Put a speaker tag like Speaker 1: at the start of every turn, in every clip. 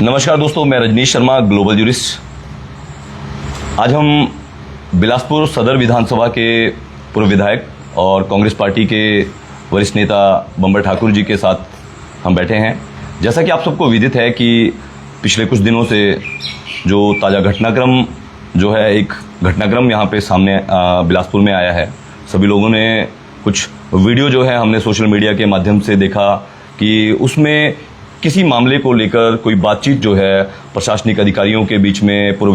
Speaker 1: नमस्कार दोस्तों, मैं रजनीश शर्मा, ग्लोबल जूरिस्ट। आज हम बिलासपुर सदर विधानसभा के पूर्व विधायक और कांग्रेस पार्टी के वरिष्ठ नेता बंबर ठाकुर जी के साथ हम बैठे हैं। जैसा कि आप सबको विदित है कि पिछले कुछ दिनों से जो ताज़ा घटनाक्रम जो है, एक घटनाक्रम यहाँ पे सामने बिलासपुर में आया है। सभी लोगों ने कुछ वीडियो जो है हमने सोशल मीडिया के माध्यम से देखा कि उसमें किसी मामले को लेकर कोई बातचीत जो है प्रशासनिक अधिकारियों के बीच में पूर्व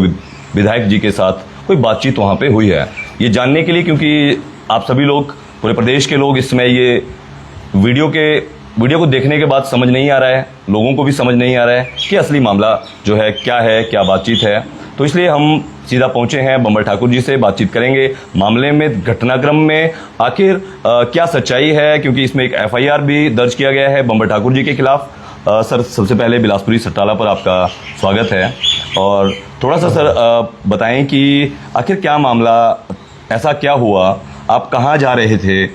Speaker 1: विधायक जी के साथ कोई बातचीत वहाँ पे हुई है। ये जानने के लिए, क्योंकि आप सभी लोग, पूरे प्रदेश के लोग इस समय ये वीडियो को देखने के बाद समझ नहीं आ रहा है, लोगों को भी समझ नहीं आ रहा है कि असली मामला जो है, क्या बातचीत है। तो इसलिए हम सीधा पहुंचे हैं, बंबर ठाकुर जी से बातचीत करेंगे मामले में, घटनाक्रम में आखिर क्या सच्चाई है, क्योंकि इसमें एक FIR भी दर्ज किया गया है बंबर ठाकुर जी के खिलाफ। सर, सबसे पहले बिलासपुरी सट्टाला पर आपका स्वागत है, और थोड़ा सा सर बताएं कि आखिर क्या मामला, ऐसा क्या हुआ, आप कहाँ जा रहे थे?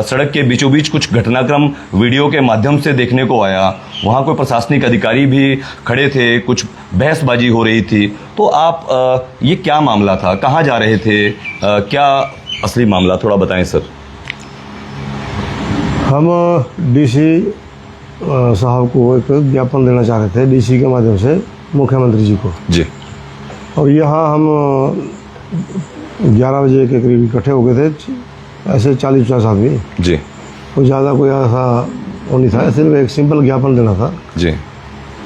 Speaker 1: सड़क के बीचों बीच कुछ घटनाक्रम वीडियो के माध्यम से देखने को आया, वहाँ कोई प्रशासनिक अधिकारी भी खड़े थे, कुछ बहसबाजी हो रही थी। तो आप ये क्या मामला था, कहाँ जा रहे थे, क्या असली मामला, थोड़ा बताएं सर।
Speaker 2: हम DC साहब को एक ज्ञापन देना चाह रहे थे, DC के माध्यम से मुख्यमंत्री जी को
Speaker 1: जी।
Speaker 2: और यहाँ हम 11 बजे के करीब इकट्ठे हो गए थे, ऐसे 40-50 आदमी
Speaker 1: जी।
Speaker 2: कोई ज़्यादा कोई ऐसा वो नहीं था, सिर्फ एक सिंपल ज्ञापन देना था
Speaker 1: जी।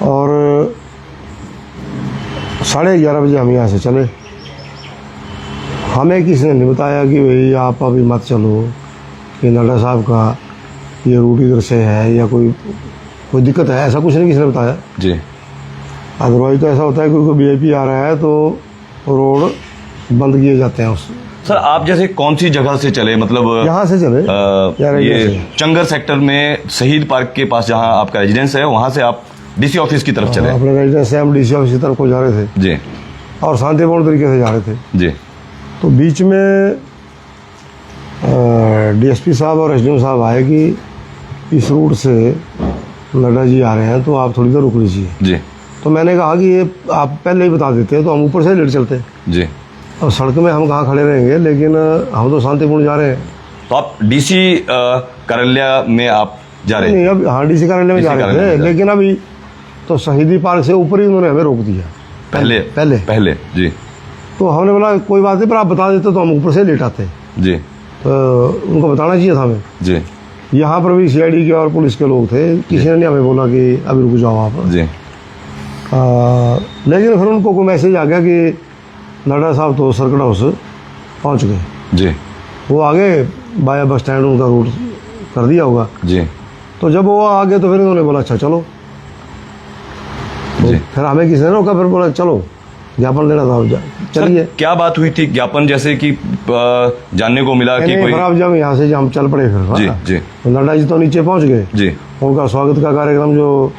Speaker 2: और 11:30 बजे हम यहाँ से चले। हमें किसी ने नहीं बताया कि भाई आप अभी मत चलो, कि नड्डा साहब का ये रूट इधर से है या कोई दिक्कत है, ऐसा कुछ नहीं किसी ने बताया
Speaker 1: जी।
Speaker 2: अदरवाइज तो ऐसा होता है, कोई VIP आ रहा है तो रोड बंद किए जाते हैं उससे।
Speaker 1: सर, आप जैसे कौन सी जगह से चले, मतलब
Speaker 2: यहाँ से चले
Speaker 1: ये चंगर सेक्टर में शहीद पार्क के पास जहाँ आपका रेजिडेंस है, वहाँ से आप DC ऑफिस की तरफ चले?
Speaker 2: अपने रेजिडेंस से हम DC ऑफिस की तरफ को जा रहे थे
Speaker 1: जी,
Speaker 2: और शांतिपूर्ण तरीके से जा रहे थे
Speaker 1: जी।
Speaker 2: तो बीच में DSP साहब और SDM साहब आए कि इस रूट से नड्डा जी आ रहे हैं, तो आप थोड़ी देर रुक लीजिए जी। तो मैंने कहा कि ये आप पहले ही बता देते तो हम ऊपर से लेट चलते जी। और सड़क में हम कहाँ खड़े रहेंगे, लेकिन हम तो शांतिपूर्ण जा रहे हैं।
Speaker 1: तो आप DC कार्यालय में आप जा रहे हैं?
Speaker 2: नहीं, अब हाँ DC कार्यालय में जा रहे थे, लेकिन अभी तो शहीदी पार्क से ऊपर ही उन्होंने हमें रोक दिया पहले जी। तो हमने बोला कोई बात नहीं, पर आप बता देते तो हम ऊपर से लेट आते जी। तो उनको बताना चाहिए था हमें जी। यहाँ पर भी CID के और पुलिस के लोग थे, किसी ने नहीं हमें बोला कि अभी रुक जाओ आप जी। लेकिन फिर उनको कोई मैसेज आ गया कि नड्डा साहब तो सर्किट हाउस पहुँच गए जी। वो आगे बाया बस स्टैंड उनका रूट कर दिया होगा जी। तो जब वो आ गए तो फिर उन्होंने बोला अच्छा चलो जी। फिर हमें किसी ने रोका, फिर बोला चलो ज्ञापन लेना था, चलिए।
Speaker 1: क्या बात हुई थी ज्ञापन, जैसे कि जानने को मिला कि कोई,
Speaker 2: अब जब यहाँ से हम चल पड़े फिर
Speaker 1: जी जी,
Speaker 2: तो नड्डा जी तो नीचे पहुँच गए जी। उनका स्वागत का कार्यक्रम जो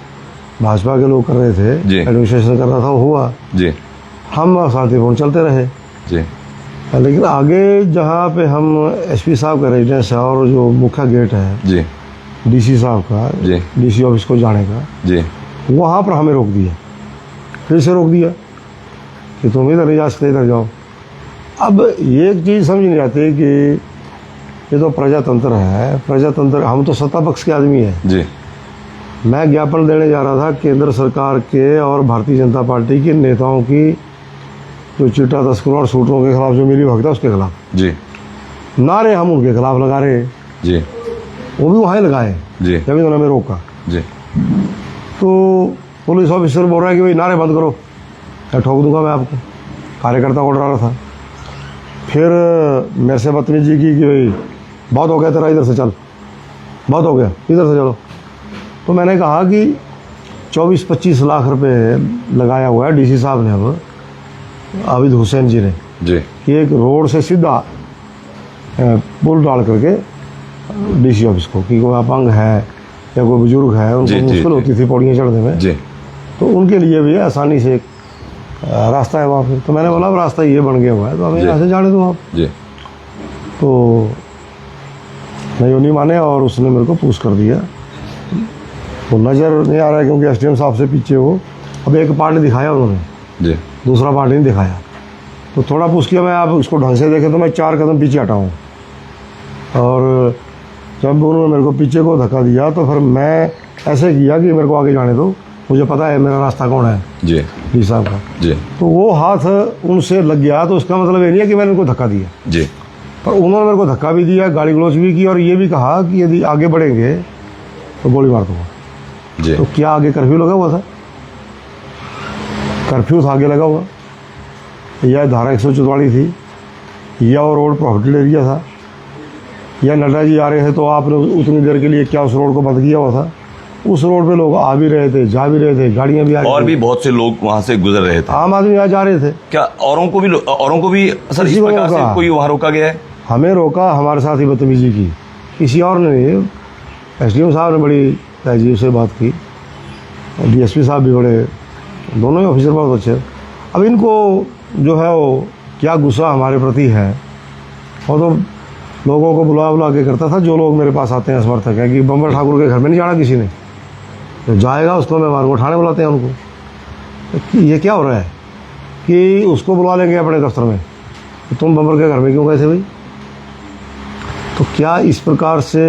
Speaker 2: भाजपा के लोग कर रहे थे जी, एडमिनिस्ट्रेशन कर रहा था, वो हुआ जी। हम शांतिपूर्ण चलते रहे जी। लेकिन आगे जहाँ पे हम SP साहब का रेजिडेंस है और जो मुख्य गेट है जी DC साहब का जी, DC ऑफिस को जाने का जी, वहाँ पर हमें रोक दिया, फिर से रोक दिया कि तुम इधर नहीं जा सकते, इधर जाओ। अब ये एक चीज़ समझ नहीं आती कि ये तो प्रजातंत्र है, प्रजातंत्र, हम तो सत्ता पक्ष के आदमी हैं जी। मैं ज्ञापन देने जा रहा था केंद्र सरकार के और भारतीय जनता पार्टी के नेताओं की जो चिट्टा तस्करों और शूटरों के खिलाफ जो मिली भगत है उसके खिलाफ जी। नारे हम उनके खिलाफ लगा रहे जी, वो भी वहाँ ही लगाए जी, जब इन्होंने हमें रोका जी। तो पुलिस ऑफिसर बोल रहा है कि भाई नारे बंद करो या ठोक दूंगा मैं आपको, कार्यकर्ता को डरा रहा था। फिर मेरे से बदतमीजी की कि भाई बहुत हो गया तेरा, इधर से चल, बहुत हो गया, इधर से चलो। तो मैंने कहा कि 24-25 लाख रुपए लगाया हुआ है DC साहब ने, अब आबिद हुसैन जी ने जी, कि एक रोड से सीधा पुल डाल करके DC ऑफिस को, कि कोई अपंग है या कोई बुजुर्ग है, उनको मुश्किल होती थी पौड़ियाँ चढ़ने में जी, तो उनके लिए भी आसानी से एक रास्ता है वहाँ पे। तो मैंने बोला रास्ता ये बन गया हुआ है, तो हमें यहाँ से जाने दो आप जी। तो नहीं, वो नहीं माने और उसने मेरे को पूछ कर दिया। वो नज़र नहीं आ रहा है क्योंकि SDM साहब से पीछे वो अब एक पार्ट दिखाया उन्होंने
Speaker 1: जी,
Speaker 2: दूसरा पार्ट नहीं दिखाया, तो थोड़ा पूछ किया मैं, आप उसको ढंग से देखें तो मैं 4 कदम पीछे हटा हूँ। और जब उन्होंने मेरे को पीछे को धक्का दिया तो फिर मैं ऐसे किया कि मेरे को आगे जाने दो, मुझे पता है मेरा रास्ता कौन है
Speaker 1: जी,
Speaker 2: डी साहब का।
Speaker 1: जी,
Speaker 2: तो वो हाथ उनसे लग गया, तो उसका मतलब ये नहीं है कि मैंने उनको धक्का दिया,
Speaker 1: जी,
Speaker 2: पर उन्होंने मेरे को धक्का भी दिया, गाली गलौज भी की और ये भी कहा कि यदि आगे बढ़ेंगे तो गोली मार दूंगा।
Speaker 1: जी,
Speaker 2: तो क्या आगे कर्फ्यू लगा हुआ था? कर्फ्यू था आगे लगा हुआ, या धारा 144 थी, या वो रोड प्रोहिबिटेड एरिया था, या नड्डा जी आ रहे थे तो आपने उतनी देर के लिए क्या उस रोड को बंद किया हुआ था? उस रोड पे लोग आ भी रहे थे, जा भी रहे थे, गाड़ियां भी आ रही
Speaker 1: और
Speaker 2: थी,
Speaker 1: भी बहुत से लोग वहां से गुजर रहे थे।
Speaker 2: आम आदमी आ जा रहे थे।
Speaker 1: क्या औरों को भी सर इस
Speaker 2: किसी को
Speaker 1: प्रकार से
Speaker 2: रोका?
Speaker 1: कोई वहां रोका गया है?
Speaker 2: हमें रोका हमारे साथ ही बदतमीजी की, किसी और ने नहीं। SDM साहब ने बड़ी तहजीब से बात की, DSP साहब भी बड़े, दोनों ही ऑफिसर बहुत अच्छे। अब इनको जो है वो क्या गुस्सा हमारे प्रति है, वो तो लोगों को बुला के करता था। जो लोग मेरे पास आते हैं समर्थक हैं कि बम्बर ठाकुर के घर में नहीं जाना किसी ने, तो जाएगा उसको मैं मारूंगा, ठाणे बुलाते हैं उनको। तो ये क्या हो रहा है कि उसको बुला लेंगे अपने दफ्तर में, तो तुम बम्बर के घर में क्यों गए थे भाई? तो क्या इस प्रकार से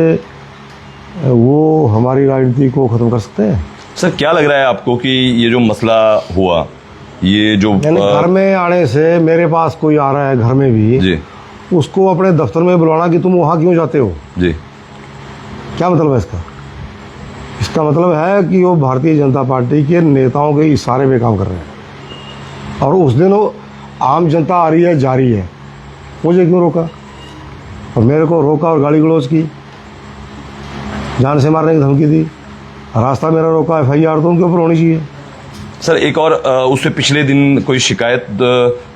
Speaker 2: वो हमारी राजनीति को ख़त्म कर सकते हैं?
Speaker 1: सर क्या लग रहा है आपको कि ये जो मसला हुआ, ये जो
Speaker 2: यानी घर में आने से, मेरे पास कोई आ रहा है घर में भी,
Speaker 1: जी,
Speaker 2: उसको अपने दफ्तर में बुलाना कि तुम वहाँ क्यों जाते हो,
Speaker 1: जी,
Speaker 2: क्या मतलब है इसका? इसका मतलब है कि वो भारतीय जनता पार्टी के नेताओं के इशारे पे काम कर रहे हैं, और उस दिन वो आम जनता आ रही है, जा रही है, मुझे क्यों रोका? और मेरे को रोका और गाली गलौज की, जान से मारने की धमकी दी, रास्ता मेरा रोका, FIR तो उनके ऊपर होनी चाहिए।
Speaker 1: सर एक और उससे पिछले दिन कोई शिकायत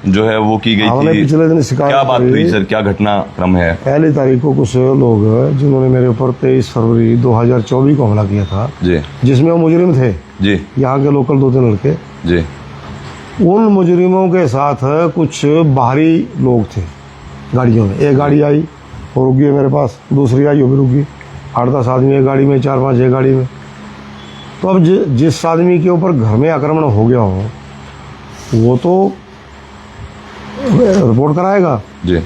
Speaker 1: जो है वो की गई
Speaker 2: हमने
Speaker 1: थी,
Speaker 2: पिछले दिन शिकायत
Speaker 1: क्या बात
Speaker 2: करी।
Speaker 1: हुई सर, क्या घटनाक्रम है?
Speaker 2: 1 तारीख को कुछ लोग जिन्होंने मेरे ऊपर 23 फरवरी 2024 को हमला किया था,
Speaker 1: जी,
Speaker 2: जिसमें वो मुजरिम थे,
Speaker 1: जी,
Speaker 2: यहाँ के लोकल 2-3 लड़के,
Speaker 1: जी,
Speaker 2: उन मुजरिमों के साथ कुछ बाहरी लोग थे गाड़ियों में। एक गाड़ी आई वो रुक गई मेरे पास, दूसरी आई वो भी रुक गई, 8-10 आदमी एक गाड़ी में, 4-5 एक गाड़ी में। तो अब जिस आदमी के ऊपर घर में आक्रमण हो गया हो वो तो रिपोर्ट कराएगा।
Speaker 1: जी,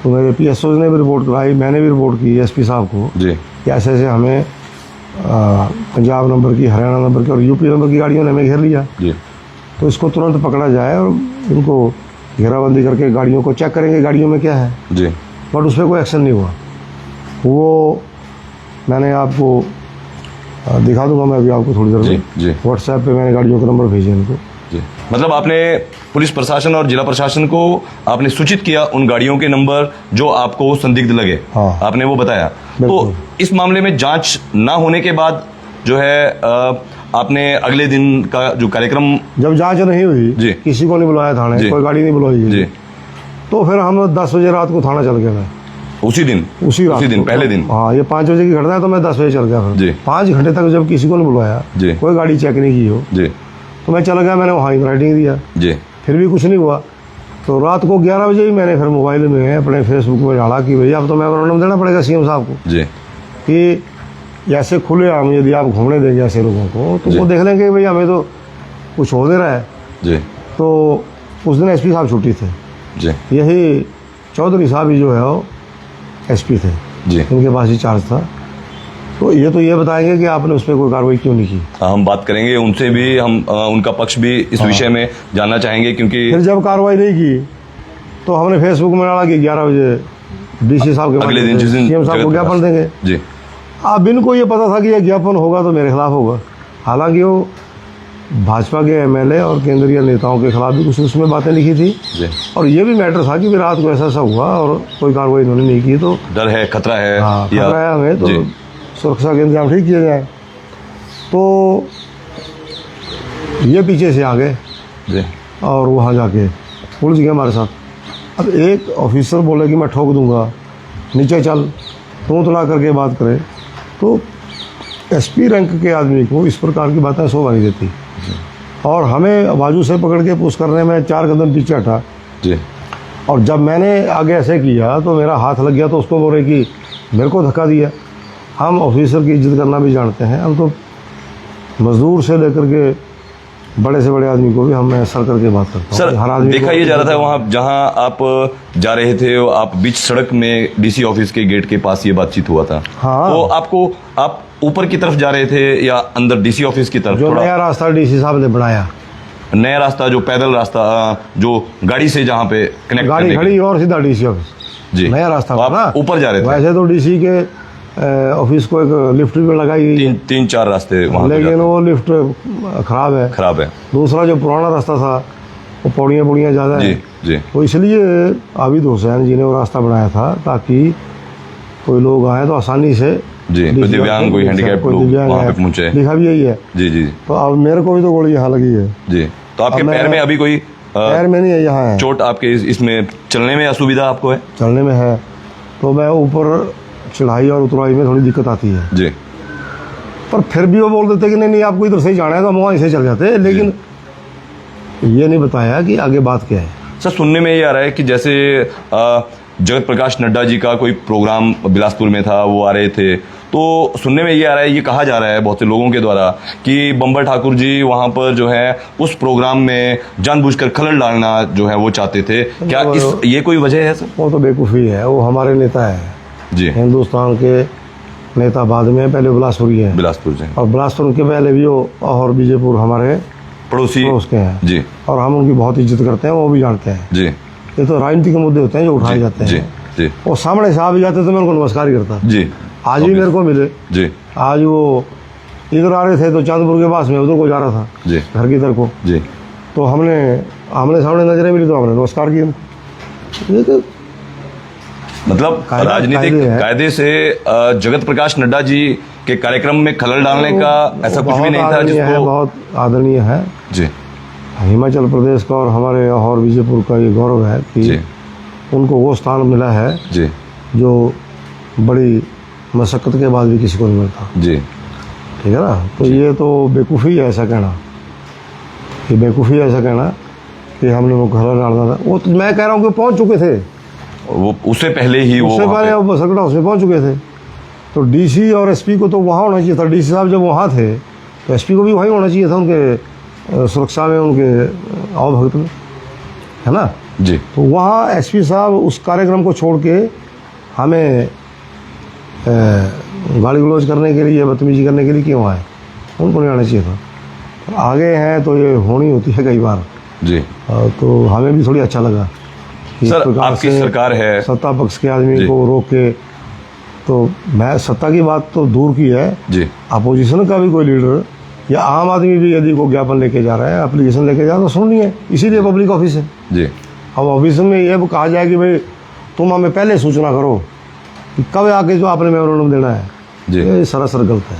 Speaker 2: तो मेरे PSOs ने भी रिपोर्ट कराई, मैंने भी रिपोर्ट की SP साहब को
Speaker 1: जी,
Speaker 2: कि ऐसे ऐसे हमें पंजाब नंबर की, हरियाणा नंबर की और UP नंबर की गाड़ियों ने हमें घेर लिया,
Speaker 1: जी,
Speaker 2: तो इसको तुरंत पकड़ा जाए और इनको घेराबंदी करके गाड़ियों को चेक करेंगे गाड़ियों में क्या है।
Speaker 1: जी,
Speaker 2: बट उस पर कोई एक्शन नहीं हुआ। वो मैंने आपको दिखा दूंगा, मैं अभी आपको थोड़ी देर
Speaker 1: जी,
Speaker 2: में
Speaker 1: जी,
Speaker 2: WhatsApp पे मैंने गाड़ियों के नंबर भेजे इनको।
Speaker 1: जी। मतलब आपने पुलिस प्रशासन और जिला प्रशासन को आपने सूचित किया उन गाड़ियों के नंबर जो आपको संदिग्ध लगे,
Speaker 2: हाँ।
Speaker 1: आपने वो बताया। तो
Speaker 2: बिल्कुल।
Speaker 1: इस मामले में जांच ना होने के बाद जो है आपने अगले दिन का जो कार्यक्रम,
Speaker 2: जब जांच नहीं हुई,
Speaker 1: जी,
Speaker 2: किसी को नहीं बुलाया थाने,
Speaker 1: जी,
Speaker 2: कोई गाड़ी नहीं बुलाई,
Speaker 1: जी,
Speaker 2: तो फिर हम 10 बजे रात को थाना चल गया। मैं
Speaker 1: उसी दिन
Speaker 2: उसी
Speaker 1: दिन
Speaker 2: को,
Speaker 1: पहले दिन,
Speaker 2: हाँ, ये 5 बजे की घटना है, तो मैं 10 बजे चल गया।
Speaker 1: जी।
Speaker 2: फिर 5 घंटे तक जब किसी को नहीं बुलाया,
Speaker 1: जी,
Speaker 2: कोई गाड़ी चेक नहीं की हो,
Speaker 1: जी,
Speaker 2: तो मैं चल गया। मैंने वहाँ राइटिंग दिया,
Speaker 1: जी,
Speaker 2: फिर भी कुछ नहीं हुआ। तो रात को 11 बजे ही मैंने फिर मोबाइल में अपने फेसबुक में डाला कि भैया अब तो मेमोरेंडम देना पड़ेगा CM साहब को,
Speaker 1: जी,
Speaker 2: कि ऐसे खुले आम यदि आप घूमने देंगे ऐसे लोगों को तो वो देख लेंगे भैया हमें तो कुछ हो दे रहा है।
Speaker 1: जी,
Speaker 2: तो उस दिन SP साहब छुट्टी थे,
Speaker 1: जी,
Speaker 2: यही चौधरी साहब ही जो है वो SP थे,
Speaker 1: जी।
Speaker 2: इनके पास ही चार्ज था। तो ये बताएंगे कि आपने उस पर कोई कार्रवाई क्यों नहीं की।
Speaker 1: हम बात करेंगे उनसे भी, हम उनका पक्ष भी इस विषय में जानना चाहेंगे, क्योंकि
Speaker 2: फिर जब कार्रवाई नहीं की तो हमने फेसबुक में डाला कि 11 बजे DC साहब के
Speaker 1: अगले दिन जिस दिन
Speaker 2: CM साहब को ज्ञापन देंगे।
Speaker 1: जी,
Speaker 2: अब इनको ये पता था कि ये ज्ञापन होगा तो मेरे खिलाफ होगा, हालांकि वो भाजपा के MLA और केंद्रीय नेताओं के खिलाफ भी कुछ उसमें बातें लिखी थी,
Speaker 1: जी,
Speaker 2: और ये भी मैटर था कि भी रात को ऐसा हुआ और कोई कार्रवाई इन्होंने नहीं की, तो
Speaker 1: डर है, खतरा है,
Speaker 2: हाँ, खतरा है हमें, तो
Speaker 1: जी,
Speaker 2: सुरक्षा के इंतजाम ठीक किए जाए। तो ये पीछे से आ गए
Speaker 1: जी,
Speaker 2: और वहाँ जाके पुलिस गए हमारे साथ। अब एक ऑफिसर बोले कि मैं ठोक दूंगा, नीचे चल, तू तड़ा करके बात करे, तो SP रैंक के आदमी को इस प्रकार की बातें शोभा नहीं देती। और हमें बाजू से पकड़ के पुश करने में 4 कदम पीछे हटा,
Speaker 1: जी,
Speaker 2: और जब मैंने आगे ऐसे किया तो मेरा हाथ लग गया, तो उसको बोले कि मेरे को धक्का दिया। हम ऑफिसर की इज्जत करना भी जानते हैं, हम तो मज़दूर से लेकर के बड़े से बड़े आदमी को भी हम सर करके बात करते हैं।
Speaker 1: सर
Speaker 2: हर आदमी
Speaker 1: देखा
Speaker 2: को-
Speaker 1: ये जा रहा था वहाँ जहाँ आप जा रहे थे, आप बीच सड़क में डीसी ऑफिस के गेट के पास ये बातचीत हुआ था।
Speaker 2: हाँ।
Speaker 1: तो आप ऊपर की तरफ जा रहे थे या अंदर डीसी ऑफिस की तरफ?
Speaker 2: जो नया रास्ता डीसी साहब ने बनाया,
Speaker 1: नया रास्ता, जो पैदल रास्ता, जो गाड़ी से जहाँ पे कनेक्ट
Speaker 2: गाड़ी खड़ी और सीधा डीसी ऑफिस,
Speaker 1: जी
Speaker 2: नया रास्ता
Speaker 1: तो आप
Speaker 2: ना
Speaker 1: ऊपर जा रहे थे।
Speaker 2: वैसे तो डीसी के ऑफिस को एक लिफ्ट भी लगाई गई है,
Speaker 1: तीन चार रास्ते वहाँ पे
Speaker 2: लेकिन वो लिफ्ट खराब है।
Speaker 1: खराब है।
Speaker 2: दूसरा जो पुराना रास्ता था वो पौड़ियाँ ज़्यादा
Speaker 1: जी
Speaker 2: है,
Speaker 1: जी
Speaker 2: तो इसलिए आबिद हुसैन जी ने वो रास्ता बनाया था ताकि कोई लोग आए तो आसानी से
Speaker 1: जी, कोई
Speaker 2: डीसी
Speaker 1: दिव्यांग, कोई हैंडीकैप
Speaker 2: कोई
Speaker 1: लोग
Speaker 2: दिव्यांग
Speaker 1: वहाँ
Speaker 2: है।
Speaker 1: पे पहुँचे।
Speaker 2: लिखा भी यही है।
Speaker 1: जी जी
Speaker 2: तो अब मेरे को भी तो गोली यहाँ लगी है,
Speaker 1: जी। तो आपके
Speaker 2: अब मैं-
Speaker 1: पैर में अभी कोई
Speaker 2: पैर में नहीं है, यहाँ है,
Speaker 1: चोट? आपके इसमें चलने में असुविधा आपको है?
Speaker 2: चलने में है। तो मैं ऊपर चढ़ाई और उतराई में थोड़ी दिक्कत आती है,
Speaker 1: जी
Speaker 2: पर फिर भी वो बोल देते कि नहीं आपको इधर से ही जाना है, तो हम वहाँ से चल जाते, लेकिन ये नहीं बताया कि आगे बात क्या है।
Speaker 1: सर सुनने में ये आ रहा है कि जैसे जगत प्रकाश नड्डा जी का कोई प्रोग्राम बिलासपुर में था, वो आ रहे थे, तो सुनने में ये आ रहा है, ये कहा जा रहा है बहुत से लोगों के द्वारा कि बम्बर ठाकुर जी वहां पर जो है उस प्रोग्राम में जानबूझकर खलल डालना जो है वो चाहते थे। क्या ये कोई वजह है सर?
Speaker 2: वो तो बेवकूफ़ी है, वो हमारे नेता है
Speaker 1: जी,
Speaker 2: हिंदुस्तान के नेता, बाद में पहले बिलासपुरी है,
Speaker 1: बिलासपुर से,
Speaker 2: और बिलासपुर के पहले भी वो और बीजेपुर हमारे
Speaker 1: पड़ोसी
Speaker 2: पड़ोस के हैं
Speaker 1: जी
Speaker 2: और हम उनकी बहुत इज्जत करते हैं, वो भी जानते हैं।
Speaker 1: जी
Speaker 2: ये तो राजनीति के मुद्दे होते हैं जो उठाए जाते
Speaker 1: जी
Speaker 2: हैं।
Speaker 1: जी
Speaker 2: वो सामने से आ भी जाते तो मैं उनको नमस्कार ही करता।
Speaker 1: जी
Speaker 2: आज भी मेरे को मिले,
Speaker 1: जी
Speaker 2: आज वो इधर आ रहे थे तो चांदपुर के पास में उधर को जा रहा था,
Speaker 1: जी
Speaker 2: घर की तरफ को,
Speaker 1: जी
Speaker 2: तो हमने आमने सामने नजरें मिली तो हमने नमस्कार किया। ये तो
Speaker 1: मतलब राजनीतिक कायदे से जगत प्रकाश नड्डा जी के कार्यक्रम में खलल डालने का ऐसा कुछ भी नहीं था जिसको?
Speaker 2: बहुत आदरणीय है
Speaker 1: जी
Speaker 2: हिमाचल प्रदेश का और हमारे और बीजेपुर का ये गौरव है कि
Speaker 1: जी
Speaker 2: उनको वो स्थान मिला है
Speaker 1: जी
Speaker 2: जो बड़ी मशक्क़त के बाद भी किसी को नहीं मिलता।
Speaker 1: जी
Speaker 2: ठीक है ना, तो ये तो बेवकूफ़ी है ऐसा कहना, ये बेवकूफ़ी है ऐसा कहना कि हमने वो घर डालना था। वो तो मैं कह रहा हूँ कि पहुँच चुके थे,
Speaker 1: वो उससे पहले ही
Speaker 2: उससे पहले वो मशक्क़त हाउस में पहुँच चुके थे। तो डीसी और एसपी को तो वहाँ होना चाहिए था। डीसी साहब जब वहाँ थे तो एसपी को भी वहीं होना चाहिए था, उनके सुरक्षा में, उनके आवभगत में, है ना।
Speaker 1: जी
Speaker 2: तो वहाँ एसपी साहब उस कार्यक्रम को छोड़ के हमें गाली गलौज करने के लिए, बदतमीजी करने के लिए क्यों आए? उनको नहीं आना चाहिए था। आगे हैं तो ये होनी होती है कई बार,
Speaker 1: जी
Speaker 2: तो हमें भी थोड़ी अच्छा लगा कि इस
Speaker 1: सर
Speaker 2: प्रकार
Speaker 1: आपकी
Speaker 2: से
Speaker 1: सरकार है,
Speaker 2: सत्ता पक्ष के आदमी
Speaker 1: जी।
Speaker 2: को रोक के, तो मैं सत्ता की बात तो दूर की है,
Speaker 1: जी
Speaker 2: अपोजिशन का भी कोई लीडर या आम आदमी भी यदि कोई ज्ञापन लेके जा रहा है, एप्लीकेशन लेके जा रहा है, तो सुननी है। इसीलिए पब्लिक ऑफिस है।
Speaker 1: जी
Speaker 2: अब ऑफिस में ये कहा जाए कि भाई तुम हमें पहले सूचना करो कि कब आके जो आपने मेमोरेंडम देना है,
Speaker 1: जी
Speaker 2: ये सरासर गलत है।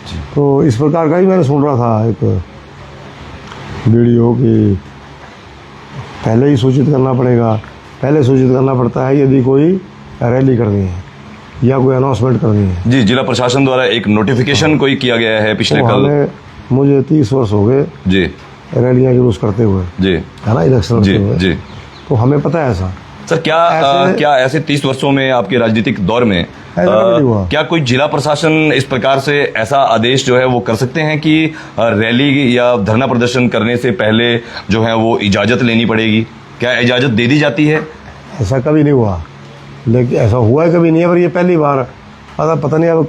Speaker 1: जी।
Speaker 2: तो इस प्रकार का ही मैंने सुन रहा था एक वीडियो कि पहले ही सूचित करना पड़ेगा, पहले सूचित करना पड़ता है यदि कोई रैली करनी है या कोई अनाउंसमेंट करनी है।
Speaker 1: जी जिला प्रशासन द्वारा एक नोटिफिकेशन कोई किया गया है पिछले
Speaker 2: तो
Speaker 1: कल।
Speaker 2: हमें, मुझे 30 वर्ष हो गए
Speaker 1: जी
Speaker 2: रैलियाँ जुलूस करते हुए,
Speaker 1: जी
Speaker 2: है ना, इलेक्शन
Speaker 1: जी
Speaker 2: करते हुए,
Speaker 1: जी
Speaker 2: तो हमें पता है ऐसा।
Speaker 1: सर क्या ऐसे 30 वर्षों में आपके राजनीतिक दौर में
Speaker 2: ऐसा कभी नहीं हुआ।
Speaker 1: क्या कोई जिला प्रशासन इस प्रकार से ऐसा आदेश जो है वो कर सकते हैं कि रैली या धरना प्रदर्शन करने से पहले जो है वो इजाजत लेनी पड़ेगी? क्या इजाजत दे दी जाती है?
Speaker 2: ऐसा कभी नहीं हुआ, लेकिन ऐसा हुआ है कभी नहीं है, पर ये पहली बार पता नहीं। अब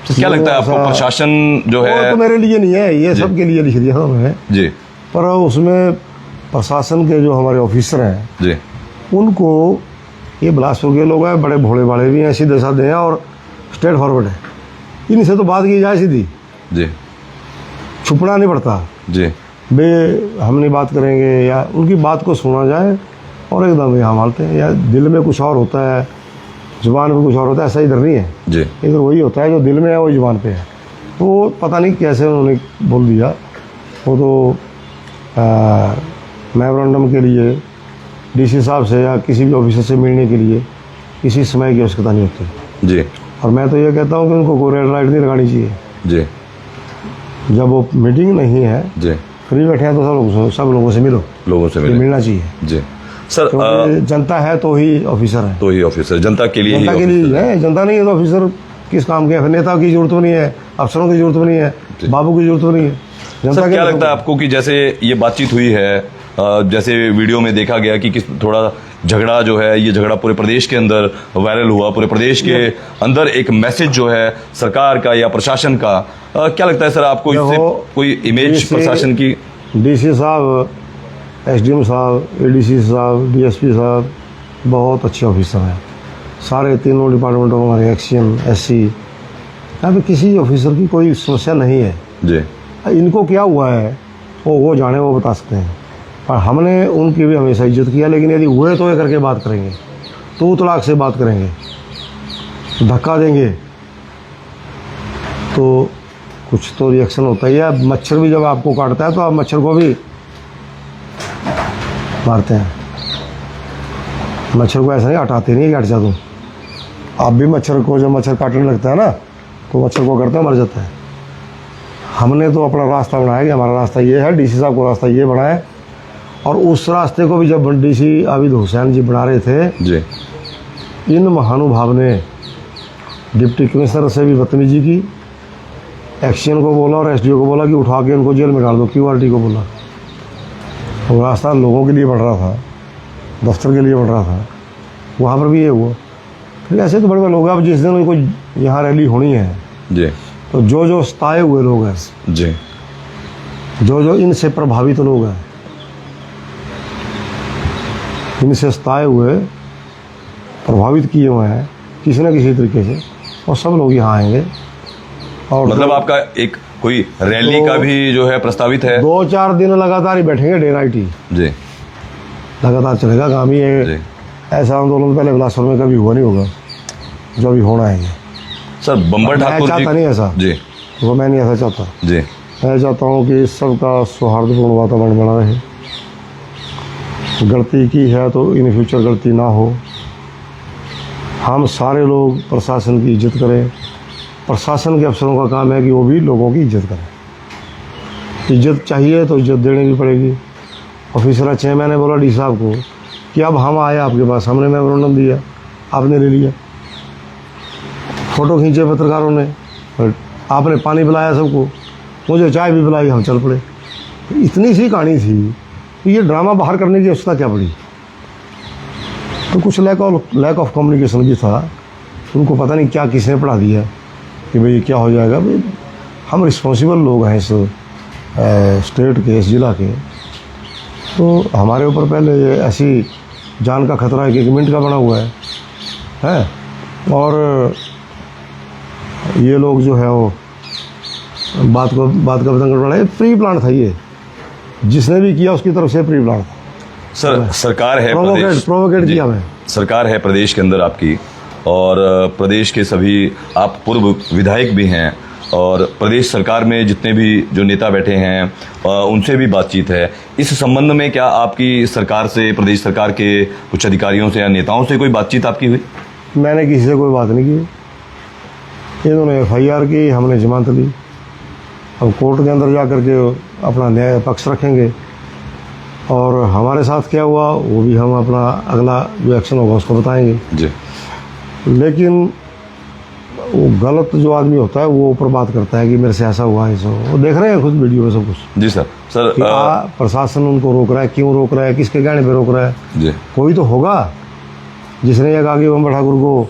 Speaker 1: तो क्या लगता है आपको प्रशासन जो है?
Speaker 2: वो तो मेरे लिए नहीं है, ये सबके लिए लिख दिया उन्होंने,
Speaker 1: जी
Speaker 2: पर उसमें प्रशासन के जो हमारे ऑफिसर हैं
Speaker 1: जी
Speaker 2: उनको, ये बिलासपुर के लोग हैं, बड़े भोले भाले भी हैं, सीधे साधे हैं और स्ट्रेट फॉरवर्ड है, इनसे तो बात की जाए सीधी,
Speaker 1: जी
Speaker 2: छुपना नहीं पड़ता।
Speaker 1: जी
Speaker 2: बे हम नहीं बात करेंगे, या उनकी बात को सुना जाए और एकदम यहाँ मानते हैं, या दिल में कुछ और होता है, जुबान में कुछ और होता है, ऐसा इधर नहीं है।
Speaker 1: जी
Speaker 2: इधर वही होता है जो दिल में है वो जुबान पे है। तो पता नहीं कैसे उन्होंने बोल दिया, वो तो मेमोरेंडम के लिए डीसी साहब से या किसी भी ऑफिसर से मिलने के लिए किसी समय की आवश्यकता नहीं होती।
Speaker 1: जी
Speaker 2: और मैं तो ये कहता हूँ कि उनको कोई रेड लाइट नहीं लगानी चाहिए।
Speaker 1: जी
Speaker 2: जब वो मीटिंग नहीं है,
Speaker 1: जी
Speaker 2: फ्री बैठे हैं, तो सब लोगों से मिलो,
Speaker 1: लोगों से
Speaker 2: ये
Speaker 1: मिले।
Speaker 2: मिलना चाहिए।
Speaker 1: जी सर
Speaker 2: क्योंकि जनता है तो ही ऑफिसर है,
Speaker 1: तो ही ऑफिसर जनता के लिए ही
Speaker 2: जनता के
Speaker 1: ऑफिसर
Speaker 2: लिए है। जनता नहीं है तो ऑफिसर किस काम के? फिर नेता की जरूरत भी नहीं है, अफसरों की जरूरत भी नहीं है, बाबू की जरूरत भी नहीं है।
Speaker 1: सर क्या लगता है आपको कि जैसे ये बातचीत हुई है, जैसे वीडियो में देखा गया कि किस थोड़ा झगड़ा जो है, ये झगड़ा पूरे प्रदेश के अंदर वायरल हुआ, पूरे प्रदेश के अंदर एक मैसेज जो है सरकार का या प्रशासन का, क्या लगता है सर आपको इससे कोई इमेज प्रशासन की?
Speaker 2: डीसी साहब, एसडीएम साहब, एडीसी साहब, डीएसपी साहब बहुत अच्छे ऑफिसर हैं। सारे तीनों डिपार्टमेंटों में हमारे एक्शन, एससी, यहाँ पे किसी ऑफिसर की कोई समस्या नहीं है
Speaker 1: जी।
Speaker 2: इनको क्या हुआ है वो जाने, वो बता सकते हैं, पर हमने उनकी भी हमेशा इज्जत किया। लेकिन यदि हुए तो ये करके बात करेंगे, तू तलाक से बात करेंगे, धक्का देंगे तो कुछ तो रिएक्शन होता ही है। मच्छर भी जब आपको काटता है तो आप मच्छर को भी मारते हैं, मच्छर को ऐसा नहीं हटाते नहीं कि हट जा तुम। आप भी मच्छर को, जब मच्छर काटने लगता है ना तो मच्छर को करता है, मर जाता है। हमने तो अपना रास्ता बनाया कि हमारा रास्ता ये है, डीसी साहब को रास्ता ये बनाया, और उस रास्ते को भी जब डीसी आबिद हुसैन जी बना रहे थे
Speaker 1: जी,
Speaker 2: इन महानुभाव ने डिप्टी कमिश्नर से भी बदतमीजी की, एक्शन को बोला और एसडीओ को बोला कि उठा के उनको जेल में डाल दो, क्यूआरटी को बोला। वो रास्ता लोगों के लिए बन रहा था, दफ्तर के लिए बन रहा था, वहाँ पर भी ये हुआ। फिर ऐसे तो बड़े बड़े लोग, अब जिस दिन उनको यहाँ रैली होनी है
Speaker 1: जी, तो
Speaker 2: जो सताए हुए लोग हैं
Speaker 1: जी,
Speaker 2: जो इनसे प्रभावित लोग हैं, इनसे सताए हुए, प्रभावित किए हुए हैं किसी न किसी तरीके से, और सब लोग यहाँ आएंगे। और
Speaker 1: मतलब आपका एक कोई रैली का भी जो है प्रस्तावित है?
Speaker 2: 2-4 दिन लगातार ही बैठेंगे, डे नाइट ही
Speaker 1: जी,
Speaker 2: लगातार चलेगा काम। ये ऐसा आंदोलन पहले बिलासपुर में कभी हुआ नहीं होगा जो अभी होना है।
Speaker 1: सर बम्बर ठाकुर
Speaker 2: चाहता नहीं ऐसा
Speaker 1: जी,
Speaker 2: वो मैं नहीं ऐसा चाहता
Speaker 1: जी।
Speaker 2: मैं चाहता हूँ कि सबका सौहार्दपूर्ण वातावरण बना रहे। गलती की है तो इन फ्यूचर गलती ना हो। हम सारे लोग प्रशासन की इज्जत करें। प्रशासन के अफसरों का काम है कि वो भी लोगों की इज्जत करें। इज्जत चाहिए तो इज्जत देनी भी पड़ेगी। ऑफिसर अच्छे हैं, मैंने बोला डी साहब को कि अब हम आए आपके पास, हमने मेमोरेंडम दिया, आपने ले लिया, फ़ोटो खींचे पत्रकारों ने, आपने पानी पिलाया सबको, मुझे चाय भी पिलाई, हम चल पड़े। इतनी सी कहानी थी, तो ये ड्रामा बाहर करने की आवश्यकता क्या पड़ी? तो कुछ लैक ऑफ कम्युनिकेशन भी था। उनको पता नहीं क्या किसने पढ़ा दिया कि भाई क्या हो जाएगा। भाई हम रिस्पॉन्सिबल लोग हैं इस स्टेट के, इस ज़िला के, तो हमारे ऊपर पहले ऐसी जान का खतरा है, 1 मिनट का बना हुआ है। और ये लोग जो है वो बात का बतंगड़ बढ़ाए। प्री प्लान था ये, जिसने भी किया उसकी तरफ से प्री प्लान था।
Speaker 1: सर सरकार है,
Speaker 2: प्रोवोकेट किया मैं।
Speaker 1: सरकार है प्रदेश के अंदर आपकी, और प्रदेश के सभी, आप पूर्व विधायक भी हैं, और प्रदेश सरकार में जितने भी जो नेता बैठे हैं उनसे भी बातचीत है। इस संबंध में क्या आपकी सरकार से, प्रदेश सरकार के कुछ अधिकारियों से या नेताओं से कोई बातचीत आपकी हुई?
Speaker 2: मैंने किसी से कोई बात नहीं की। इन्होंने FIR की, हमने जमानत ली। अब कोर्ट के अंदर जा कर के अपना न्याय पक्ष रखेंगे, और हमारे साथ क्या हुआ वो भी हम अपना अगला जो एक्शन होगा उसको बताएंगे
Speaker 1: जी। लेकिन
Speaker 2: वो गलत जो आदमी होता है वो ऊपर बात करता है कि मेरे से ऐसा हुआ है, वो देख रहे हैं खुद वीडियो में सब कुछ।
Speaker 1: जी सर।
Speaker 2: प्रशासन उनको रोक रहा है, क्यों रोक रहा है, किसके कहने पे रोक रहा है?
Speaker 1: जी।
Speaker 2: कोई तो होगा जिसने ये कहा कि बम्बर ठाकुर को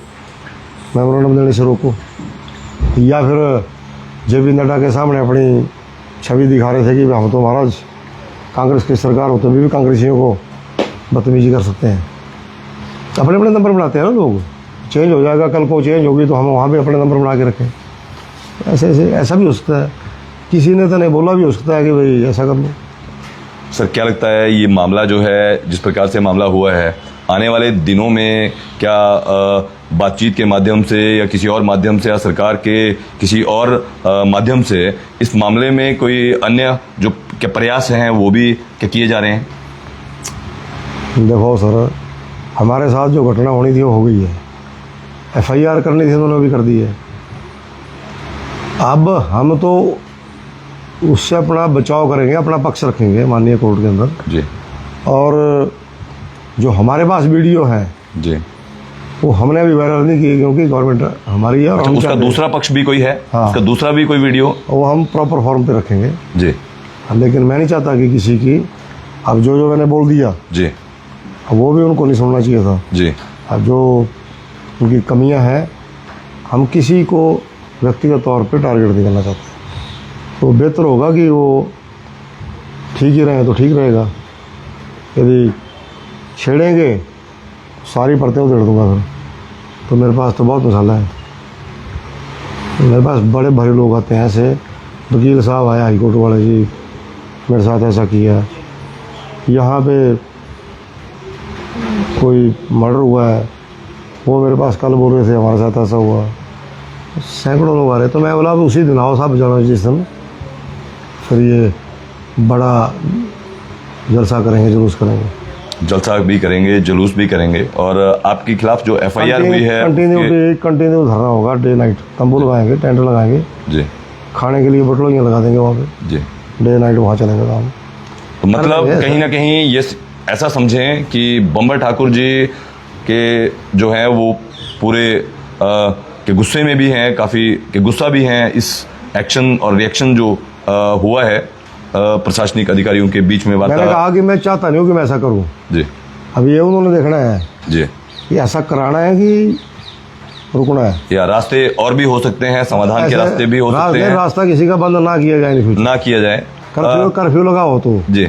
Speaker 2: मेमोरेंडम देने से रोको, या फिर JP नड्डा के सामने अपनी छवि दिखा रहे थे कि हम तो महाराज कांग्रेस की सरकार होते हुए भी कांग्रेसियों को बदतमीजी कर सकते हैं। अपने अपने नंबर बनाते हैं ना लोग। चेंज हो जाएगा, कल को चेंज होगी तो हम वहाँ पे अपने नंबर बना के रखें। ऐसा भी हो सकता है, किसी ने तो नहीं बोला भी हो सकता है कि भाई ऐसा कर लो।
Speaker 1: सर क्या लगता है ये मामला जो है, जिस प्रकार से मामला हुआ है, आने वाले दिनों में क्या बातचीत के माध्यम से या किसी और माध्यम से या सरकार के किसी और माध्यम से इस मामले में कोई अन्य जो क्या प्रयास हैं वो भी क्या किए जा रहे हैं?
Speaker 2: देखो सर, हमारे साथ जो घटना होनी थी वो हो गई है। FIR करनी थी उन्होंने भी कर दी है। अब हम तो उससे अपना बचाव करेंगे, अपना पक्ष रखेंगे माननीय कोर्ट के अंदर
Speaker 1: जी।
Speaker 2: और जो हमारे पास वीडियो है
Speaker 1: जी,
Speaker 2: वो हमने अभी वायरल नहीं की, क्योंकि गवर्नमेंट हमारी है। और
Speaker 1: उसका दूसरा पक्ष भी कोई है? हाँ, उसका दूसरा भी कोई वीडियो,
Speaker 2: वो हम प्रॉपर फॉर्म पे रखेंगे
Speaker 1: जी।
Speaker 2: लेकिन मैं नहीं चाहता कि किसी की, अब जो मैंने बोल दिया
Speaker 1: जी,
Speaker 2: अब वो भी उनको नहीं सुनना चाहिए था
Speaker 1: जी,
Speaker 2: अब जो उनकी कमियां हैं, हम किसी को व्यक्तिगत तौर पे टारगेट नहीं करना चाहते। तो बेहतर होगा कि वो ठीक ही रहें तो ठीक रहेगा। यदि छेड़ेंगे सारी परतें उधेड़ दूंगा फिर। तो मेरे पास तो बहुत मसाला है। मेरे पास बड़े भरे लोग आते हैं, ऐसे वकील साहब आए हाई कोर्ट वाले, जी मेरे साथ ऐसा किया, यहाँ पे कोई मर्डर हुआ है, वो मेरे पास कल बोल रहे थे हमारे साथ ऐसा हुआ। सैकड़ों लोग आ रहे। तो मैं बोला उसी दिन आओ साहब, जाना जिस दिन फिर ये बड़ा जलसा करेंगे, जुलूस करेंगे।
Speaker 1: जलसा भी करेंगे, जुलूस भी करेंगे। और आपके खिलाफ जो FIR हुई है,
Speaker 2: कंटिन्यू धरना होगा, डे नाइट तंबू लगाएंगे, टेंट लगाएंगे
Speaker 1: जी,
Speaker 2: खाने के लिए बटलोइयाँ लगा देंगे वहाँ पे
Speaker 1: जी,
Speaker 2: डे नाइट वहाँ चलेंगे काम।
Speaker 1: तो मतलब कहीं ना कहीं ये ऐसा समझें कि बम्बर ठाकुर जी के जो हैं वो पूरे के गुस्से में भी हैं, काफ़ी के गुस्सा भी हैं इस एक्शन और रिएक्शन जो हुआ है प्रशासनिक अधिकारियों के बीच में।
Speaker 2: मैंने कहा कि मैं चाहता नहीं हूँ कि मैं ऐसा करूँ
Speaker 1: जी,
Speaker 2: अब ये उन्होंने देखना है
Speaker 1: जी,
Speaker 2: कि ऐसा कराना है कि रुकना है,
Speaker 1: या रास्ते और भी हो सकते हैं, समाधान के रास्ते भी हो सकते हैं।
Speaker 2: रास्ता किसी का बंद ना किया जाए,
Speaker 1: ना किया जाए।
Speaker 2: कर्फ्यू लगाओ तो
Speaker 1: जी,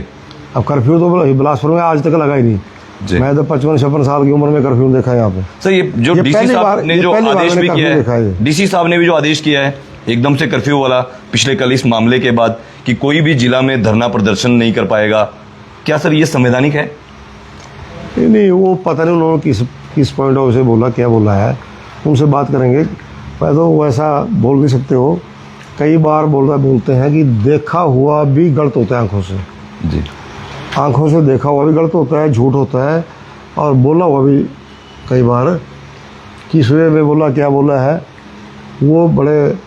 Speaker 2: अब कर्फ्यू तो बिलासपुर में आज तक लगा ही नहीं। मैं तो 55-56 साल की उम्र में कर्फ्यू देखा है यहाँ पे।
Speaker 1: सर ये जो DC साहब ने जो आदेश भी किया है, DC साहब ने भी जो आदेश किया है एकदम से कर्फ्यू वाला पिछले कल इस मामले के बाद कि कोई भी जिला में धरना प्रदर्शन नहीं कर पाएगा, क्या सर ये संवैधानिक है?
Speaker 2: नहीं, वो पता नहीं उन्होंने किस पॉइंट ऑफ से बोला, क्या बोला है, उनसे बात करेंगे। मैं तो वैसा बोल नहीं सकते हो, कई बार बोलते हैं कि देखा हुआ भी गलत होता है आंखों से।
Speaker 1: जी,
Speaker 2: आंखों से देखा हुआ भी गलत होता है, झूठ होता है, और बोला हुआ भी कई बार किस वे में बोला, क्या बोला है, वो बड़े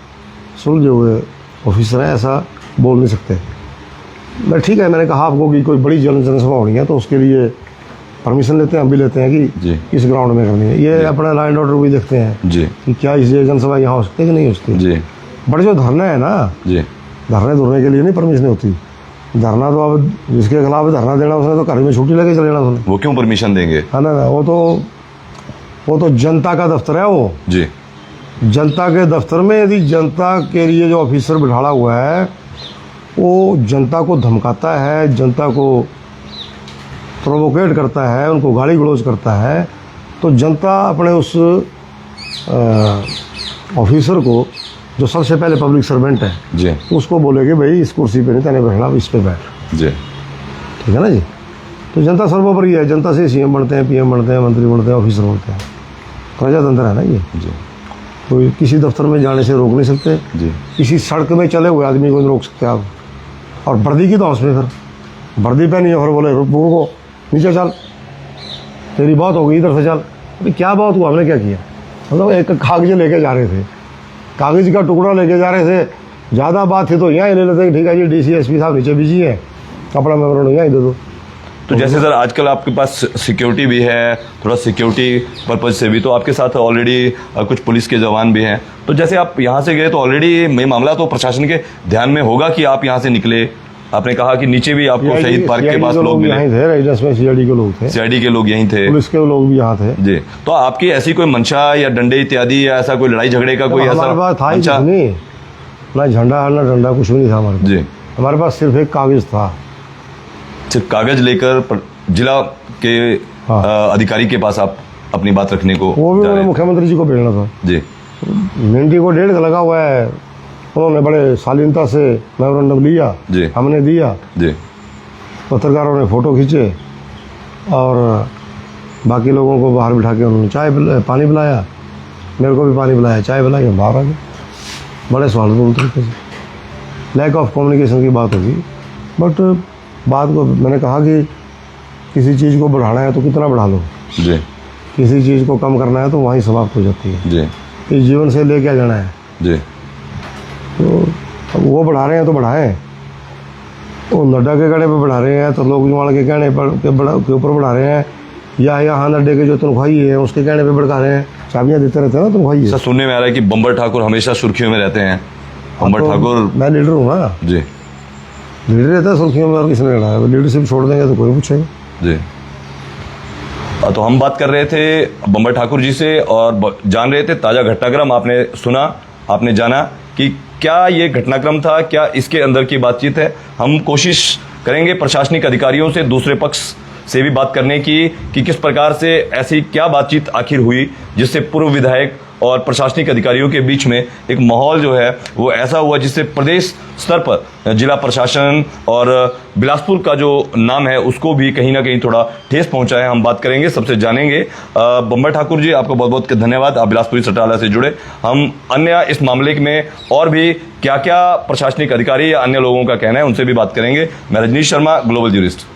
Speaker 2: सुलझे हुए ऑफिसर हैं, ऐसा बोल नहीं सकते। मैं ठीक है, मैंने कहा आपको कि कोई बड़ी जनसभा होनी है तो उसके लिए परमिशन लेते हैं, हम भी लेते हैं कि किस ग्राउंड में करनी है। ये अपना लॉ एंड ऑर्डर भी देखते हैं
Speaker 1: जी
Speaker 2: कि क्या इस जनसभा यहाँ हो सकती है कि नहीं हो सकती
Speaker 1: जी।
Speaker 2: बड़े जो धरना है ना
Speaker 1: जी,
Speaker 2: धरने धुरने के लिए नहीं परमिशन होती। धरना तो अब जिसके खिलाफ धरना देना उसने तो घर में छुट्टी लेके चले जाना उसने,
Speaker 1: वो क्यों परमिशन देंगे?
Speaker 2: है ना। वो तो जनता का दफ्तर है वो
Speaker 1: जी,
Speaker 2: जनता के दफ्तर में यदि जनता के लिए जो ऑफिसर बिठाड़ा हुआ है वो जनता को धमकाता है, जनता को प्रोवोकेट करता है, उनको गाली गलौज करता है, तो जनता अपने उस ऑफिसर को जो सबसे पहले पब्लिक सर्वेंट है
Speaker 1: जी,
Speaker 2: उसको बोलेगी भाई इस कुर्सी पे नहीं तने बैठना, इस पे बैठ।
Speaker 1: जी,
Speaker 2: ठीक है ना जी। तो जनता सर्वोपरि है, जनता से CM बनते हैं, PM बनते हैं, मंत्री बनते हैं, ऑफिसर बनते हैं, प्रजातंत्र है ना ये।
Speaker 1: जी,
Speaker 2: कोई किसी दफ्तर में जाने से रोक नहीं सकते
Speaker 1: जी,
Speaker 2: किसी सड़क में चले हुए आदमी को नहीं रोक सकते आप। और वर्दी की तो उसमें फिर वर्दी पहनी है, फिर बोले रुको नीचे चल, तेरी बात हो गई इधर से चल। अभी क्या बात हुआ, हमने क्या किया? मतलब एक कागज लेके जा रहे थे, कागज का टुकड़ा लेके जा रहे थे, ज़्यादा बात थी तो यहाँ ही ले लेते, ठीक है जी DC SP साहब नीचे बिजी है, कपड़ा मेमोरेंडम यहाँ ही दे दो।
Speaker 1: तो जैसे सर आजकल आपके पास सिक्योरिटी भी है, थोड़ा सिक्योरिटी पर्पज से भी, तो आपके साथ ऑलरेडी कुछ पुलिस के जवान भी हैं, तो जैसे आप यहाँ से गए तो ऑलरेडी ये मामला तो प्रशासन के ध्यान में होगा कि आप यहाँ से निकले। आपने कहा कि नीचे भी आपको शहीद पार्क के पास लोग मिले,
Speaker 2: यहीं थे, रेजिडेंस में CID के लोग थे,
Speaker 1: CID के लोग यहीं थे,
Speaker 2: पुलिस के लोग भी यहाँ थे
Speaker 1: जी। तो आपकी ऐसी कोई मंशा या डंडे इत्यादि या ऐसा कोई लड़ाई झगड़े का कोई ऐसा
Speaker 2: हमारे पास था ही कुछ नहीं, ना झंडा ना डंडा, कुछ भी नहीं था हमारे पास।
Speaker 1: जी,
Speaker 2: हमारे पास सिर्फ एक कागज था,
Speaker 1: सिर्फ कागज लेकर जिला के अधिकारी के पास आप अपनी बात रखने को
Speaker 2: वो भी उन्होंने मुख्यमंत्री जी को भेजना था
Speaker 1: जी।
Speaker 2: मिनटी को 1.5 लगा हुआ है, उन्होंने बड़े शालीनता से मेमोरेंडम लिया
Speaker 1: जी,
Speaker 2: हमने दिया
Speaker 1: जी,
Speaker 2: पत्रकारों ने फ़ोटो खींचे और बाकी लोगों को बाहर बिठा के उन्होंने पानी पिलाया, मेरे को भी पानी पिलाया, चाय पिलाई, हम बाहर आ गए। बड़े सवालपूर्ण तरीके से लैक ऑफ कम्युनिकेशन की बात होगी। बट बात को मैंने कहा कि किसी चीज़ को बढ़ाना है तो कितना बढ़ा लो
Speaker 1: जी,
Speaker 2: किसी चीज़ को कम करना है तो वहीं समाप्त हो जाती है
Speaker 1: जी,
Speaker 2: इस जीवन से ले क्या जाना है
Speaker 1: जी।
Speaker 2: तो अब वो बढ़ा रहे हैं तो बढ़ाएं, वो नड्डा के कहने पे बढ़ा रहे हैं तो लोग जुमाड़ के कहने पर के ऊपर बढ़ा रहे हैं, या यहाँ नड्डे के जो तनख्वाही है उसके कहने पे बढ़ा रहे हैं, चाबियाँ देते रहते हैं ना तनख्वाही।
Speaker 1: सर सुनने में आ रहा है कि बम्बर ठाकुर हमेशा सुर्खियों में रहते हैं। बम्बर ठाकुर
Speaker 2: मैं लीडर हूँ ना
Speaker 1: जी,
Speaker 2: लीडर रहता है सुर्खियों में और किसने लड़ा है, लीडरशिप छोड़ देंगे तो कोई पूछेंगे।
Speaker 1: जी। तो हम बात कर रहे थे बम्बर ठाकुर जी से और जान रहे थे ताजा घटनाक्रम। आपने सुना, आपने जाना कि क्या ये घटनाक्रम था, क्या इसके अंदर की बातचीत है। हम कोशिश करेंगे प्रशासनिक अधिकारियों से, दूसरे पक्ष से भी बात करने की कि किस प्रकार से ऐसी क्या बातचीत आखिर हुई जिससे पूर्व विधायक और प्रशासनिक अधिकारियों के बीच में एक माहौल जो है वो ऐसा हुआ जिससे प्रदेश स्तर पर जिला प्रशासन और बिलासपुर का जो नाम है उसको भी कहीं ना कहीं थोड़ा ठेस पहुंचा है। हम बात करेंगे, सबसे जानेंगे। बम्बर ठाकुर जी, आपको बहुत बहुत धन्यवाद, आप बिलासपुरी सचिवालय से जुड़े। हम अन्य इस मामले में और भी क्या क्या प्रशासनिक अधिकारी या अन्य लोगों का कहना है उनसे भी बात करेंगे। मैं रजनीश शर्मा, ग्लोबल ज्यूरिस्ट।